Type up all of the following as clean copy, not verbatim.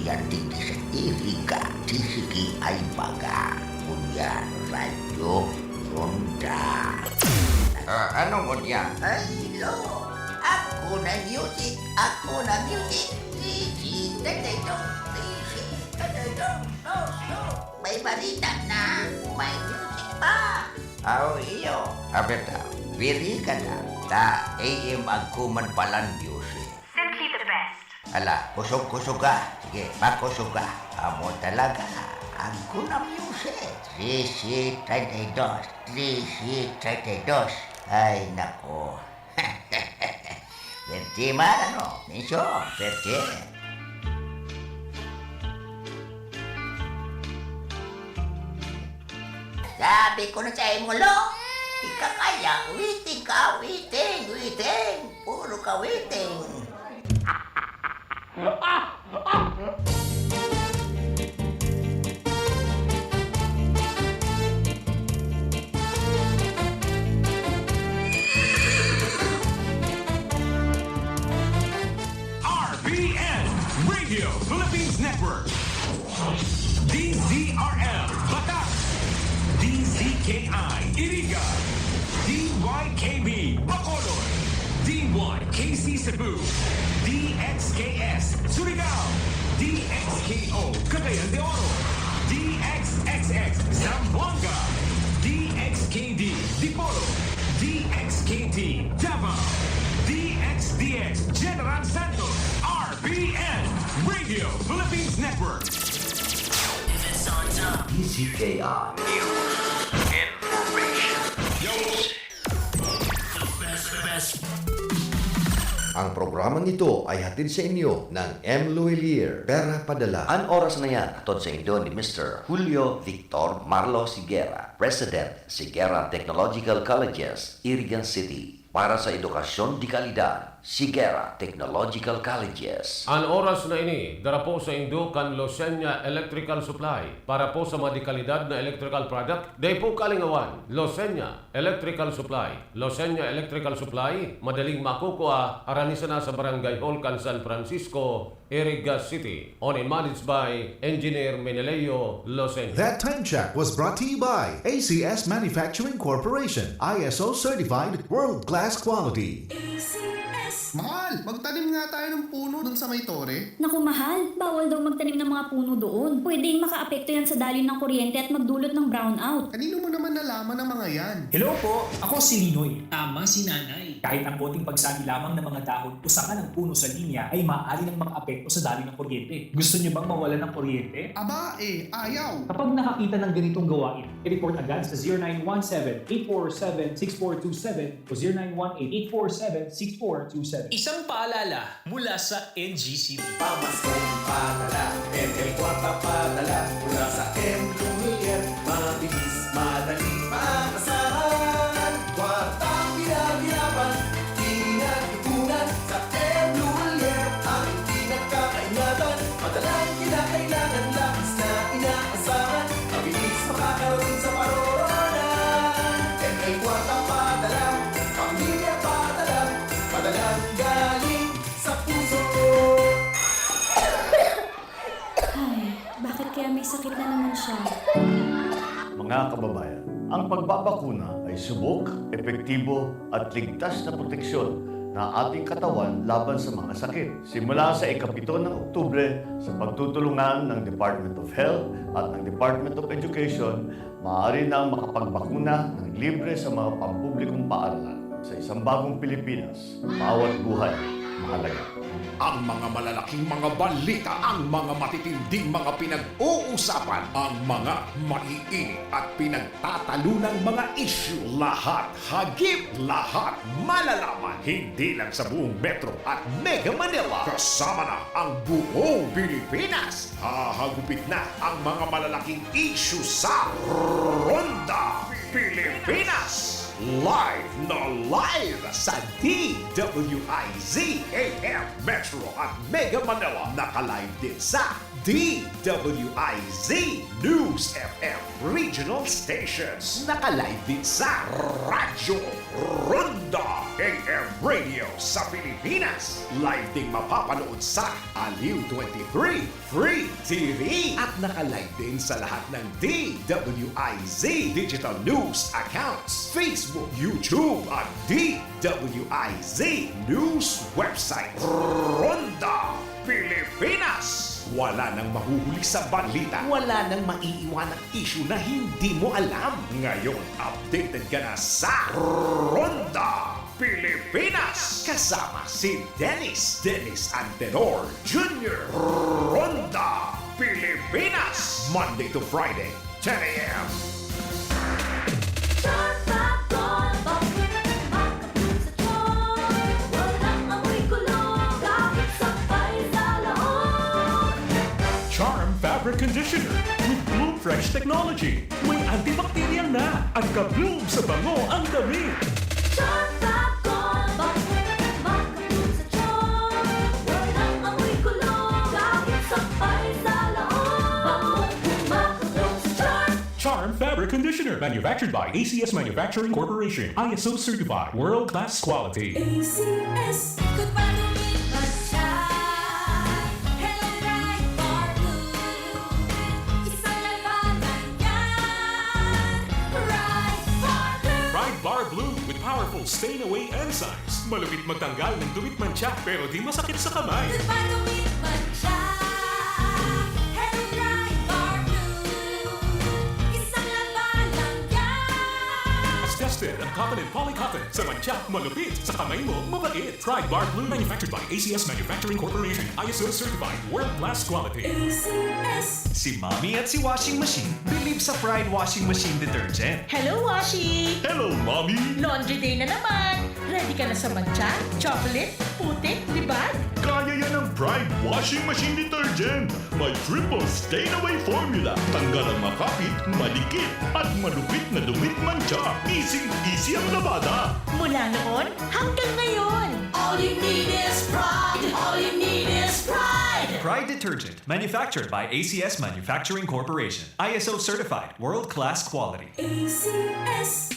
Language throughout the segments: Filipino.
yan dito sa Iriga, sisigi ay baga. Kunya, radyo, ronda. Ano mo niya? Ay, lo. Ako na music. May balita na. May music pa. Iyo. Abeta, pili ka na. AM agkuman palang music. Simply the best. Ala, kusog-kusog ka. Sige, makusog ka. Amo talaga. Angko na music. 332. Ay, nako. Perché marano? Miso, perché? Sabi ko na sa'yo mo, Lo. Di ka kaya. Witing ka, witing. Puro ka witing. Radio Philippines Network, DZRL Batak, DZKI Iriga, DYKB Bacolod, DYKC Cebu, DXKS Surigao, DXKO Cagayan de Oro, DXXX Zamboanga, DXKD Dipolo, DXKT Davao, DXDX General Santos, RBN Radio Philippines Network. If it's on top, DZKI news, information, Yo! the best. Ang programang ito ay hatid sa inyo ng M. Luilier, Pera Padala. Ang oras na yan, atod sa inyo ni Mr. Julio Victor Marlo Siguera, President, Siguera Technological Colleges, Iriga City. Para sa edukasyon di kalidad, Siguera Technological Colleges. Ang oras na ini, dara po sa Indo kan Losenya Electrical Supply. Para po sa madikalidad na electrical product, day po kalingawan, Losenya Electrical Supply. Losenya Electrical Supply, madaling makukuha, aranisa na sa Barangay Hall kan San Francisco, Iriga City. On and managed by Engineer Meneleo Losenya. That time check was brought to you by ACS Manufacturing Corporation, ISO certified world-class quality. Mahal, magtanim nga tayo ng puno dun sa may tore. Naku mahal, bawal daw magtanim ng mga puno doon. Pwedeng makaapekto yan sa daloy ng kuryente at magdulot ng brownout. Kanino mo naman nalaman ang mga yan? Hello po, ako si Linoy. Tama si Nanay. Kahit ang konting pagsagi lamang ng mga dahon o sanga ng puno sa linya ay maaari ng makaapekto sa daloy ng kuryente. Gusto niyo bang mawalan ng kuryente? Aba ayaw. Kapag nakakita ng ganitong gawain, i-report agad sa 0917-847-6427 o 0918-847-6427. Isang paalala mula sa NGCP. Pamaskong padala, ML Kwarta padala, mula sa M. Lumier, mabilis, madali, maasahan. Kwartang pinagirapan, pinag-ipunan sa M. Lumier, ang pinagkakaingatan. Madalang kinakailangan, lakas na inaasahan, mabilis makakarating sa paroonan. ML Kwarta padala, pamilya padala, madalang galing sa puso. Ay, bakit kaya may sakit na naman siya? Mga kababayan, ang pagbabakuna ay subok, epektibo at ligtas na proteksyon na ating katawan laban sa mga sakit. Simula sa ika-7 ng Oktubre, sa pagtutulungan ng Department of Health at ng Department of Education, maaari nang makapagbakuna ng libre sa mga pampublikong paaralan. Sa isang bagong Pilipinas, bawat buhay mahalaga. Ang mga malalaking mga balita, ang mga matitinding mga pinag-uusapan, ang mga maiinit at pinagtatalunang mga issue. Lahat hagip, lahat malalaman. Hindi lang sa buong Metro at Mega Manila. Kasama na ang buong Pilipinas. Hahagupit na ang mga malalaking issue sa Ronda Pilipinas. Live na live sa DWIZ AM Metro at Mega Manila. Naka-live din sa DWIZ News FM Regional Stations. Nakalive din sa Radyo Ronda AM Radio sa Pilipinas. Live ding mapapanood sa Aliw 23 Free TV. At nakalive din sa lahat ng DWIZ Digital News accounts, Facebook, YouTube at DWIZ News website. Ronda Pilipinas. Wala nang mahuhuli sa balita. Wala nang maiiwan ng issue na hindi mo alam. Ngayon, updated ka na sa Ronda Pilipinas. Kasama si Dennis Antenor Jr. Ronda Pilipinas. Monday to Friday, 10 a.m. Charm Fabric Conditioner with Bloom Fresh Technology. May antibacterial na at ka-bloom sa bango ang damit. Charm Fabcon, makabloom sa charm. Walang amoy kulong, kahit sabay sa loob. Makabloom sa charm. Charm Fabric Conditioner, manufactured by ACS Manufacturing Corporation. ISO certified, world-class quality. ACS, good pa lumipas siya. Hello, right for blue. Isang labanan yan. Right for blue. Pride Bar Blue with powerful stain-away enzymes. Malupit magtanggal ng dumit mancha pero di masakit sa kamay. Good pa lumipas siya. Hello, right for blue. Isang labanan yan. As tested ang cotton and polycotton. Sa mancha, malupit. Sa kamay mo, mabait. Pride Bar Blue, manufactured by ACS Manufacturing Corporation. ISO certified, world-class quality. ACS. Si Mommy at si Washing Machine believe sa Pride Washing Machine Detergent. Hello, Washi! Hello, Mommy! Laundry day na naman! Ready ka na sa mancha, chocolate, putik, libag? Kaya yan ang Pride Washing Machine Detergent. May triple stain-away formula. Tanggal ang makapit, madikit, at malupit na dumit mancha. Easy ang labada. Mula noon hanggang ngayon. All you need is pride. All you need is pride. Pride Detergent, manufactured by ACS Manufacturing Corporation. ISO certified, world-class quality. ACS.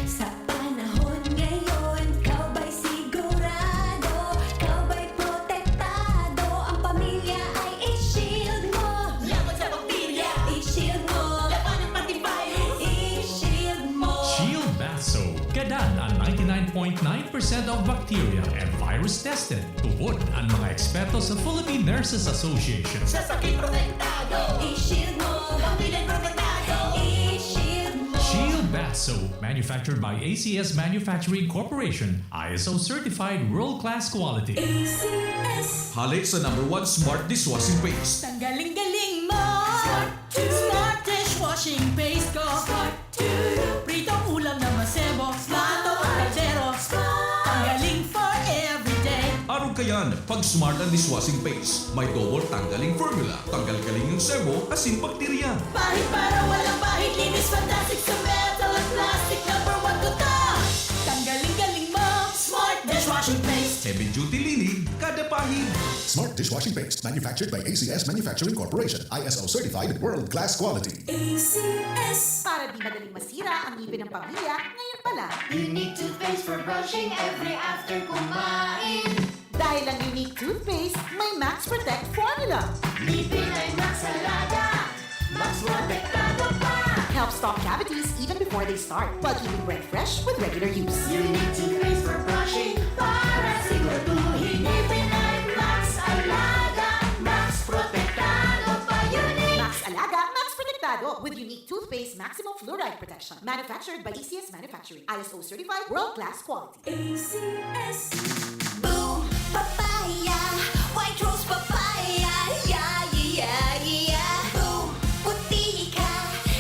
Sa panahon ngayon, kau ba'y sigurado? Kau ba'y protektado? Ang pamilya ay i-shield mo. Laban sa bakterya, i-shield mo. Laban ng matibay, i-shield mo. Shield Bath Soap. Gadan ang 99.9% of bacteria and virus tested. Tubod ang mga eksperto sa Philippine Nurses Association. Sa sakit protektado, i-shield mo. Pamilya protektado, i-shield mo. Shield Bath Soap, manufactured by ACS Manufacturing Corporation. ISO certified world-class quality. ACS. Halik sa #1 Smart Dishwashing Paste. Tanggaling-galing mo! Smart dishwashing paste ko! Pritong ulam na masebo, plato at kaldero. Tanggaling for everyday. Araw kayan, pag Smart ang Dishwashing Paste, may double tanggaling formula. Tanggal-galing yung sebo, asin bakterya. Pahit para walang pahit, linis fantastic sa metal at plastic. #1 ko to! Tanggaling-galing mo! Smart dishwashing paste. Heavy duty linig, kada pahid. Smart Dishwashing Paste, manufactured by ACS Manufacturing Corporation. ISO certified, world-class quality. ACS. Para di madaling masira ang ngipin ng pamilya, ngayon pala. Unique toothpaste for brushing every after kumain. Dahil ang unique toothpaste, may Max Protect formula. Ngipin ay Max Alaga. Max Protektado pa. Helps stop cavities even before they start, while keeping breath fresh with regular use. Unique toothpaste for brushing para siguraduhin. Ngipin ay Max Alaga. Max Protektado pa. Unique. Max Alaga, Max Protectado with unique toothpaste maximum fluoride protection. Manufactured by ACS Manufacturing. ISO certified, world-class quality. ACS. Boom, papaya, white rose papaya, yeah, yeah, yeah. Boom, puti ka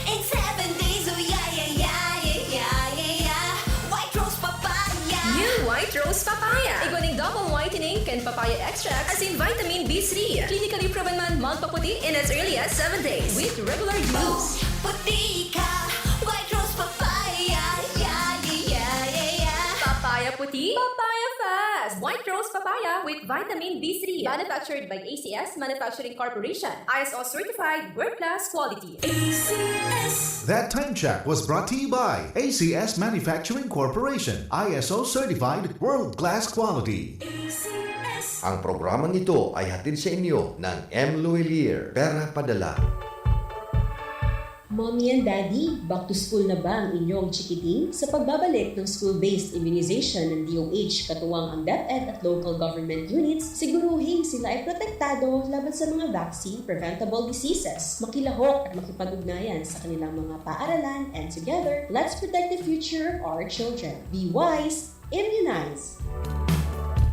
in 7 days, oh yeah, yeah, yeah, yeah, yeah, yeah. White rose papaya. New White Rose Papaya. Iguaning double whitening and papaya extract as in vitamin B3. Clinically proven man magpaputi in as early as 7 days with regular use. Puti ka, white rose papaya, yeah, yeah, yeah, yeah, yeah. Papaya puti, papaya fast. White Rose Papaya with Vitamin B3. Manufactured by ACS Manufacturing Corporation. ISO certified world-class quality. ACS. That time check was brought to you by ACS Manufacturing Corporation, ISO certified world-class quality. ACS. Ang programang ito ay hatid sa inyo ng M. Luilier, Pera Padala. Mommy and Daddy, back to school na ba ang inyong chikiting? Sa pagbabalik ng school-based immunization ng DOH katuwang ang DepEd at local government units, siguruhin sila ay protektado laban sa mga vaccine-preventable diseases. Makilahok at makipag-ugnayan sa kanilang mga paaralan, and together, let's protect the future of our children. Be wise, immunize!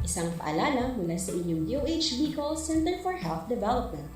Isang paalala mula sa inyong DOH Bicol Center for Health Development.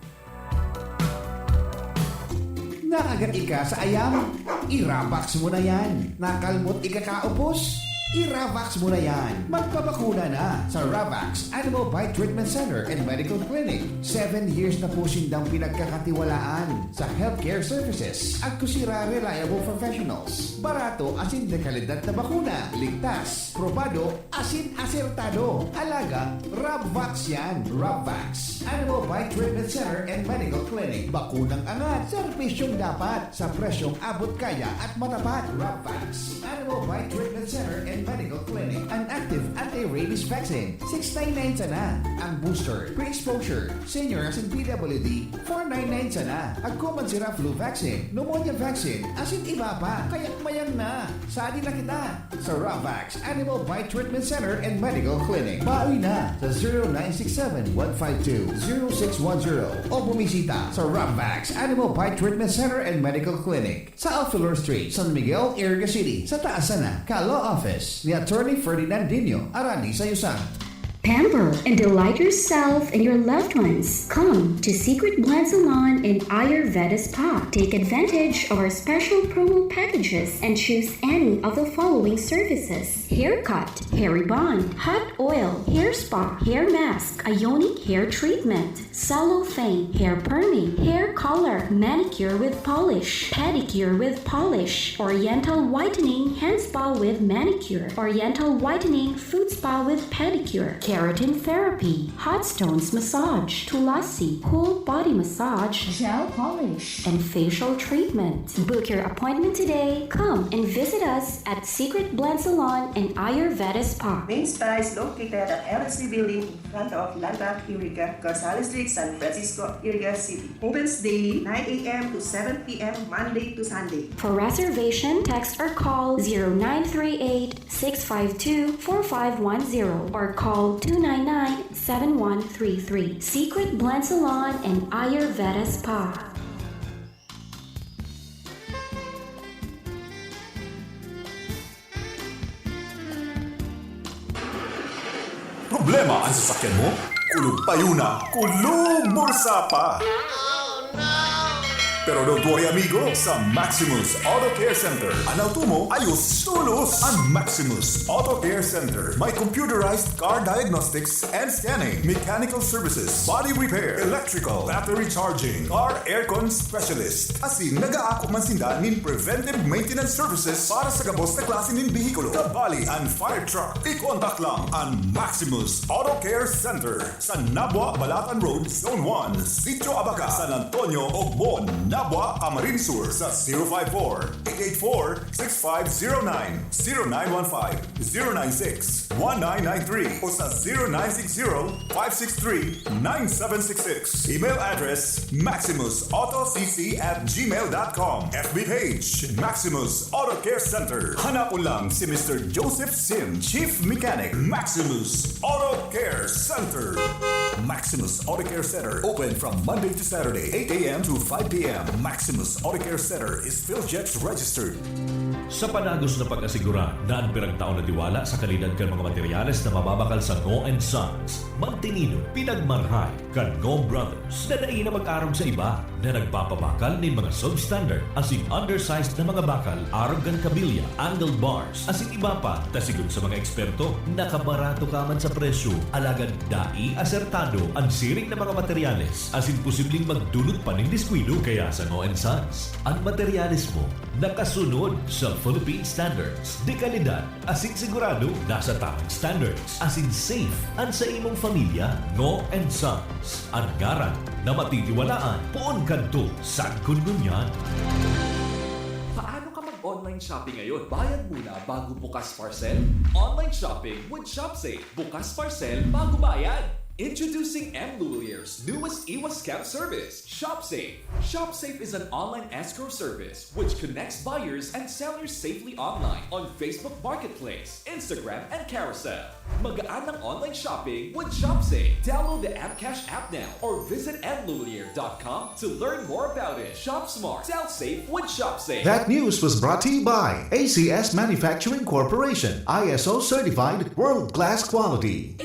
Nakagat ka sa ayam, i-Ravax mo na yan. Nakalmot ikakaupos, i-Ravax mo na yan. Magpapakuna na sa Ravax Animal Bite Treatment Center and Medical Clinic. 7 years na po sindang pinagkakatiwalaan sa healthcare services at kusira reliable professionals. Barato asin de kalidad na bakuna. Ligtas, probado, asin asertado. Alaga, Ravax yan. Ravax Animal Bite Treatment Center and Medical Clinic. Bakunang angat, serbisyong dapat sa presyong abot kaya at matapat. Ravax Animal Bite Treatment Center and Medical Clinic. An active anti-rabies vaccine, 699 sana. Ang booster, pre-exposure, senior as in PWD, 499 sana. Agkuman sira flu vaccine, pneumonia vaccine, asin iba pa. Kaya't mayang na. Sali na kita sa Ravax Animal Bite Treatment Center and Medical Clinic. Bawi na sa 0967-152-0610 o bumisita sa Ravax Animal Bite Treatment Center and Medical Clinic sa Alfilor Street, San Miguel, Iriga City. Sa taas na, Law Office ni Attorney Ferdinandinho Arani Sayusan. Pamper and delight yourself and your loved ones. Come to Secret Blend Salon in Ayurveda Spa. Take advantage of our special promo packages and choose any of the following services: haircut, hair rebond, hot oil, hair spa, hair mask, ionic hair treatment, cellophane, hair perming, hair color, manicure with polish, pedicure with polish, oriental whitening hand spa with manicure, oriental whitening foot spa with pedicure, keratin therapy, hot stones massage, tulasi, cool body massage, gel polish, and facial treatment. Book your appointment today. Come and visit us at Secret Blend Salon and Ayurveda Spa. Main spa is located at LSC Building in front of Landmark, Iriga, Gonzales Street, San Francisco, Iriga City. Opens daily 9 a.m. to 7 p.m. Monday to Sunday. For reservation, text or call 0938-652-4510 or call 299-7133. Secret Blend Salon and Ayurveda Spa. Problema ang sasakyan mo? Kulog tayo na, kulog morsa pa! Pero don't worry amigo, sa Maximus Auto Care Center, ang auto mo ayos tulos! Ang Maximus Auto Care Center may computerized car diagnostics and scanning, mechanical services, body repair, electrical, battery charging, car aircon specialist. Asin nag-aako man sinda nin preventive maintenance services para sa gabos na klase nin bihikulo, kabali and fire truck. I-contact lang ang Maximus Auto Care Center sa Nabwa, Balatan Road, Zone 1, Sitio Abaca, San Antonio, Ogbon, Nabwa, Camarines Sur sa 054-884-6509, 0915-096-1993 o sa 0960-563-9766. Email address maximusautocc@gmail.com. FB page Maximus Auto Care Center. Hanapon lang si Mr. Joseph Sim, Chief Mechanic, Maximus Auto Care Center. Maximus Auto Care Center, open from Monday to Saturday, 8 a.m. to 5 p.m. Maximus Auto Care Center is PhilJets registered. Sa panagos na pag-asigura na ang pirang taon na tiwala sa kalidad kan mga materyales na mababakal sa Ngo & Sons, magtinido, pinagmarhay kan Ngo Brothers na daig na mag-arog sa iba na nagpapabakal ng mga substandard asing undersized na mga bakal, arog kan kabilya, angled bars, asing iba pa, tasigon sa mga eksperto, nakabarato ka man sa presyo, alagad dai asertado ang siring na mga materyales asing posibleng magdulot pa ng diskwido. Kaya sa Ngo & Sons, ang materyales mo nakasunod sa Philippine standards. De kalidad, asin sigurado, nasa tamang standards. Asin safe, ang sa imong pamilya, Ngo and Sons. Ang garan na matitiwalaan, poon kadto sa kununyan. Paano ka mag-online shopping ngayon? Bayad muna bago bukas parcel? Online shopping with ShopSafe. Bukas parcel bago bayad. Introducing M. Lulier's newest iwas scam service, ShopSafe. ShopSafe is an online escrow service which connects buyers and sellers safely online on Facebook Marketplace, Instagram, and Carousel. Magaan ang online shopping with ShopSafe. Download the Cash app now or visit mlulier.com to learn more about it. Shop smart, sell safe with ShopSafe. That news was brought to you by ACS Manufacturing Corporation, ISO certified world-class quality.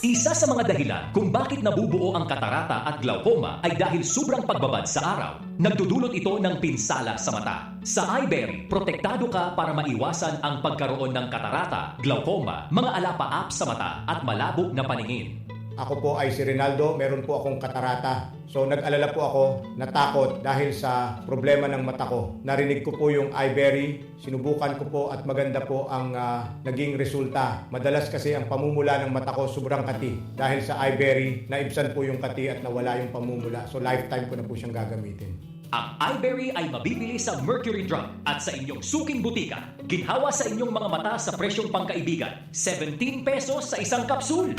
Isa sa mga dahilan kung bakit nabubuo ang katarata at glaucoma ay dahil sobrang pagbabad sa araw. Nagdudulot ito ng pinsala sa mata. Sa iBerry, protektado ka para maiwasan ang pagkaroon ng katarata, glaucoma, mga alapaap sa mata at malabo na paningin. Ako po ay si Rinaldo, meron po akong katarata. So nag-alala po ako, natakot dahil sa problema ng mata ko. Narinig ko po yung iBerry, sinubukan ko po at maganda po ang naging resulta. Madalas kasi ang pamumula ng mata ko sobrang kati. Dahil sa iBerry, naibsan po yung kati at nawala yung pamumula. So lifetime ko na po siyang gagamitin. Ang iBerry ay mabibili sa Mercury Drug at sa inyong suking butika. Ginhawa sa inyong mga mata sa presyong pangkaibigan. 17 pesos sa isang kapsul.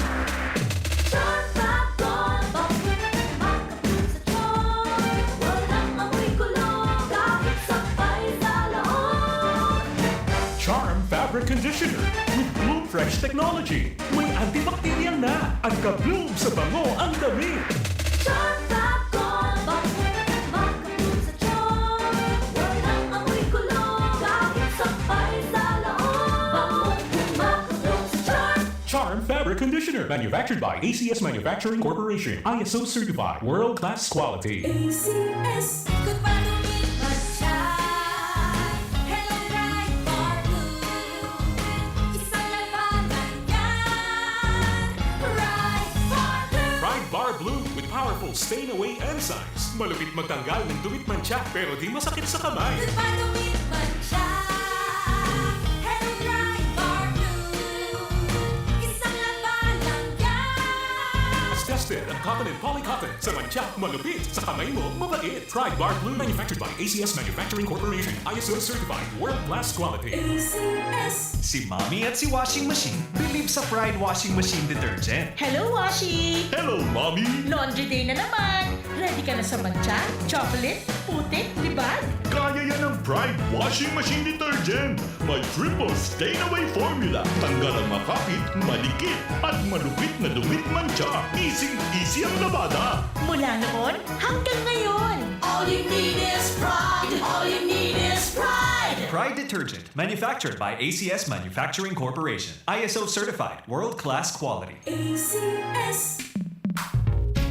Charm Fabric Conditioner with Bloom Fresh Technology. May antibacterial na at ka-bloom sa bango ang damit. Charm Fabric Conditioner, manufactured by ACS Manufacturing Corporation, ISO certified, world-class quality. ACS. Good morning, Masya. Hello, bright bar blue. Isang labanan yan. Bright bar blue. Bright Bar Blue with powerful stain-away enzymes. Malupit magtanggal ng dumit mancha pero di masakit sa kamay. Good morning, Masya. Hello, bright bar blue. Isang labanan yan. As tested ang cotton and polycotton. Sa mancha, malupit. Sa kamay mo, mabait. Pride Bar Blue, manufactured by ACS Manufacturing Corporation. ISO certified, world-class quality. ACS. Si Mommy at si Washing Machine believe sa Pride Washing Machine Detergent. Hello, Washi! Hello, Mommy! Laundry day na naman! Ready ka na sa mancha, chocolate, putik, libag? Kaya yan ang Pride Washing Machine Detergent. May triple stain-away formula. Tanggal ang makapit, malikit, at malupit na dumit mancha. Easy ang labada. Mula noon hanggang ngayon! All you need is pride. All you need is pride. Pride Detergent, manufactured by ACS Manufacturing Corporation. ISO certified, world-class quality. ACS.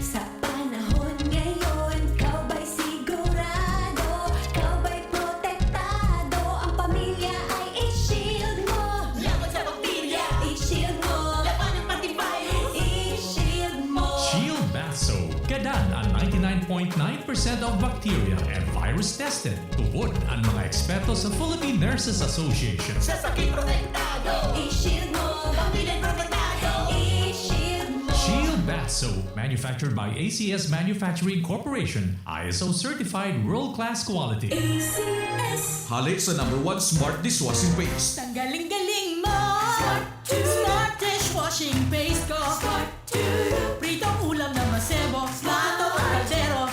Sa panahon ngayon, kau ba'y sigurado? Kau ba'y protektado? Ang pamilya ay i-shield mo. Laban sa bakterya, i-shield mo. Laban ng pati virus, i-shield mo. Shield Bath Soap. Gadan ang 99.9% of bacteria and virus tested. Tubod ang mga eksperto sa Philippine Nurses Association. Sa sakit protektado, i-shield mo. Pamilya protektado, i-shield mo. Shield Bath Soap, manufactured by ACS Manufacturing Corporation, ISO certified world-class quality. ACS. Halik sa #1 Smart Dishwashing Paste. Tanggaling-galing mo! Smart dishwashing paste ko! Smart to Pritong ulam na masebo, plato o kaldero.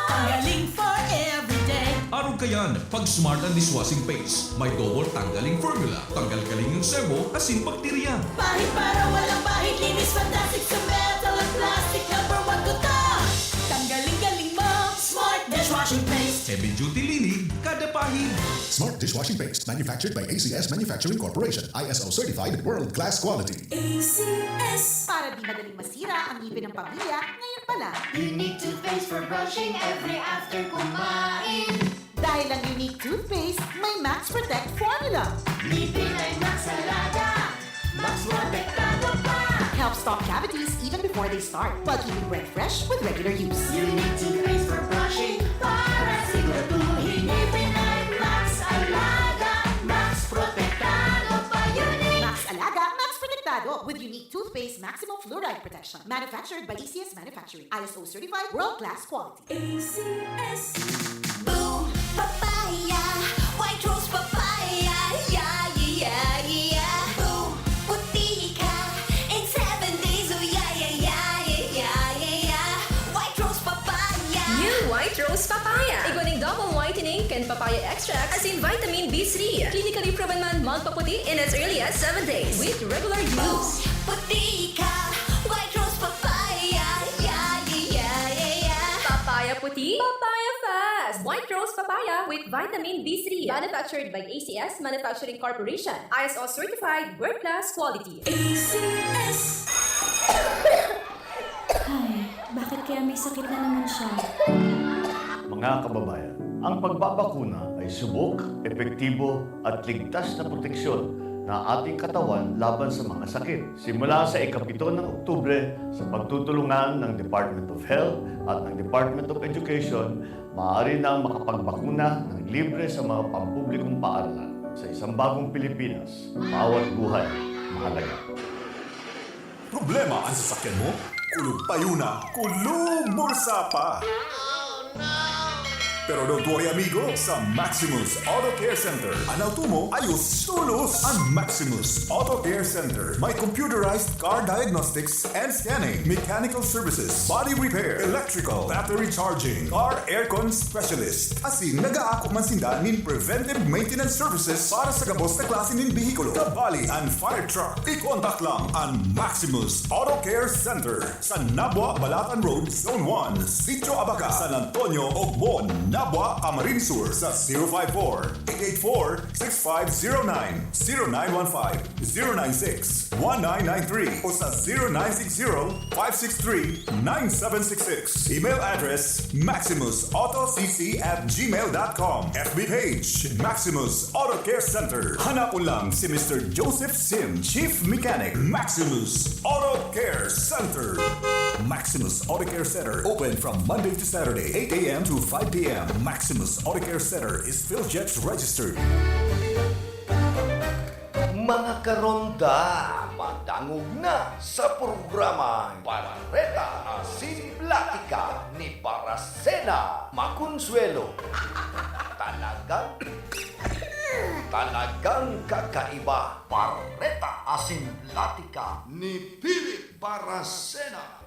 Tanggaling for everyday. Araw kayan, pag Smart ang Dishwashing Paste, may double tanggaling formula. Tanggal-galing yung sebo, asin bakterya. Pahit para walang pahit, linis fantastic sa metal at plastic. #1 ko to! Tanggaling-galing mo! Smart dishwashing paste. Heavy duty linig, kada pahid. Smart Dishwashing Paste, manufactured by ACS Manufacturing Corporation, ISO certified world-class quality. ACS. Para di madaling masira ang ngipin ng pamilya, ngayon pa lang. Unique toothpaste for brushing every after kumain. Dahil ang unique toothpaste, may Max Protect formula. Ngipin ay masalada. Mas protektado pa. Helps stop cavities even before they start, while keeping breath fresh with regular use. Unique toothpaste for brushing para siguraduhin ngipin ay masalada. Panalo with unique toothpaste maximum fluoride protection. Manufactured by ACS Manufacturing. ISO certified world-class quality. ACS. Boom, papaya. White rose papaya. Yeah, yeah, yeah. Boom, puti ka. In 7 days, oh yeah, yeah, yeah, yeah, yeah, yeah. White rose papaya. New White Rose Papaya. Iguaning double whitening and papaya extract as in vitamin B3. Clinically proven man magpaputi in as early as 7 days with regular use. Puti ka. White rose papaya. Yeah, yeah, yeah, yeah. Papaya puti, papaya fast. White Rose Papaya with vitamin B3. Manufactured by ACS Manufacturing Corporation. ISO certified world-class quality. ACS. Ay, bakit kaya may sakit na naman siya? Mga kababayan, ang pagbabakuna ay subok, epektibo at ligtas na proteksyon na ating katawan laban sa mga sakit. Simula sa ika-7 ng Oktubre, sa pagtutulungan ng Department of Health at ng Department of Education, maaari nang makapagbakuna ng libre sa mga pampublikong paaralan. Sa isang bagong Pilipinas, bawat buhay mahalaga. Problema ang sasakyan mo? Kulog tayo na, kulog bursa pa! Pero don't worry amigo, sa Maximus Auto Care Center, ang auto mo ayos tulos. Ang Maximus Auto Care Center may computerized car diagnostics and scanning, mechanical services, body repair, electrical, battery charging, car aircon specialist. Asin nag-aako man sinda nin preventive maintenance services para sa gabos na klase nin bihikulo, kabali and fire truck. I-contact lang ang Maximus Auto Care Center sa Nabwa, Balatan Road, Zone 1, Sitio Abaca, San Antonio, Ogbon, Nabwa, Camarines Sur sa 054-884-6509, 0915-096-1993 o sa 0960-563-9766. Email address maximusautocc@gmail.com. FB page Maximus Auto Care Center. Hanapon lang si Mr. Joseph Sim, Chief Mechanic, Maximus Auto Care Center. Maximus Auto Care Center open from Monday to Saturday, 8 a.m. to 5 p.m. Maximus Auto Care Center is PhilJets registered. Mga karonda, madangog na sa programa Bareta Asin Platika ni Baracina Maconsuelo. Talagang kakaiba. Bareta Asin Platika ni Phillip Baracina.